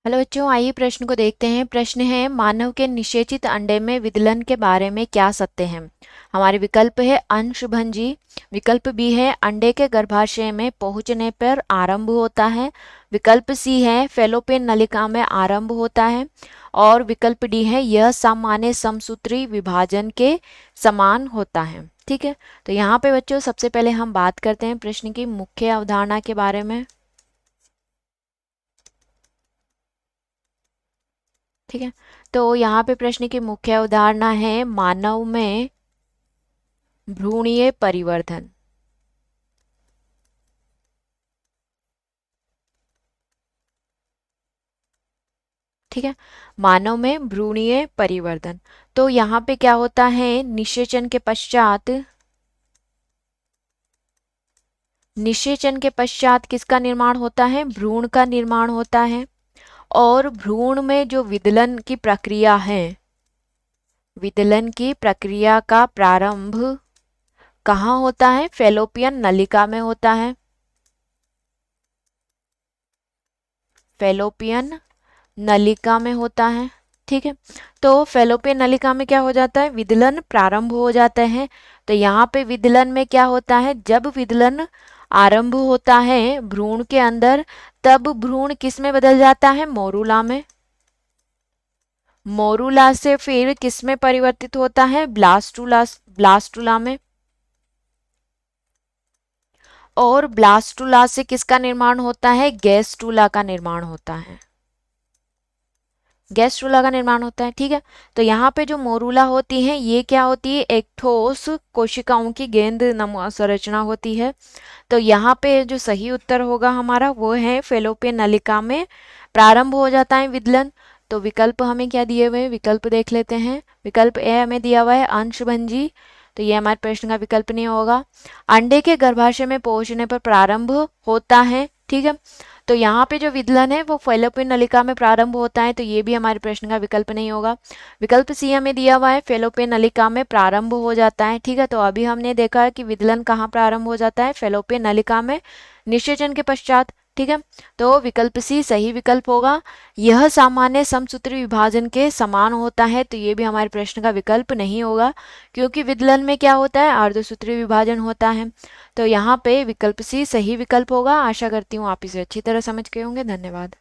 Hello बच्चों, आइए प्रश्न को देखते हैं। प्रश्न है, मानव के निषेचित अंडे में विदलन के बारे में क्या सत्य है। हमारे विकल्प है अंशभंजी, विकल्प बी है अंडे के गर्भाशय में पहुंचने पर आरंभ होता है, विकल्प सी है फैलोपियन नलिका में आरंभ होता है, और विकल्प डी है यह सामान्य समसूत्री विभाजन के समान होता है। ठीक है, तो यहाँ पे बच्चों सबसे पहले हम बात करते हैं प्रश्न की मुख्य अवधारणा के बारे में। ठीक है, तो यहाँ पे प्रश्न की मुख्य अवधारणा है मानव में भ्रूणीय परिवर्धन। ठीक है, मानव में भ्रूणीय परिवर्तन। तो यहाँ पे क्या होता है, निषेचन के पश्चात किसका निर्माण होता है, भ्रूण का निर्माण होता है। और भ्रूण में जो विदलन की प्रक्रिया है, विदलन की प्रक्रिया का प्रारंभ कहाँ होता है, फैलोपियन नलिका में होता है। फैलोपियन नलिका में होता है। ठीक है, तो फैलोपियन नलिका में क्या हो जाता है, विदलन प्रारंभ हो जाता है। तो यहाँ पे विदलन में क्या होता है, जब विदलन आरंभ होता है भ्रूण के अंदर, तब भ्रूण किस में बदल जाता है, मोरूला में। मोरूला से फिर किस में परिवर्तित होता है, ब्लास्टुला में। और ब्लास्टुला से किसका निर्माण होता है, गैस्टुला का निर्माण होता है। गैस्ट्रुला का निर्माण होता है। ठीक है, तो यहाँ पे जो मोरूला होती है ये क्या होती है, एक ठोस कोशिकाओं की गेंद नमा संरचना होती है। तो यहाँ पे जो सही उत्तर होगा हमारा वो है फैलोपियन नलिका में प्रारंभ हो जाता है विदलन। तो विकल्प हमें क्या दिए हुए हैं, विकल्प देख लेते हैं। विकल्प ए हमें दिया हुआ है अंशभंजी, तो ये हमारे प्रश्न का विकल्प नहीं होगा। अंडे के गर्भाशय में पहुंचने पर प्रारंभ होता है। ठीक है, तो यहाँ पे जो विदलन है वो फैलोपियन नलिका में प्रारंभ होता है, तो ये भी हमारे प्रश्न का विकल्प नहीं होगा। विकल्प सी हमें दिया हुआ है फैलोपियन नलिका में प्रारंभ हो जाता है। ठीक है, तो अभी हमने देखा है कि विदलन कहाँ प्रारंभ हो जाता है, फैलोपियन नलिका में निषेचन के पश्चात। ठीक है, तो विकल्प सी सही विकल्प होगा। यह सामान्य समसूत्री विभाजन के समान होता है, तो ये भी हमारे प्रश्न का विकल्प नहीं होगा, क्योंकि विदलन में क्या होता है, अर्धसूत्री विभाजन होता है। तो यहाँ पे विकल्प सी सही विकल्प होगा। आशा करती हूँ आप इसे अच्छी तरह समझ गए होंगे। धन्यवाद।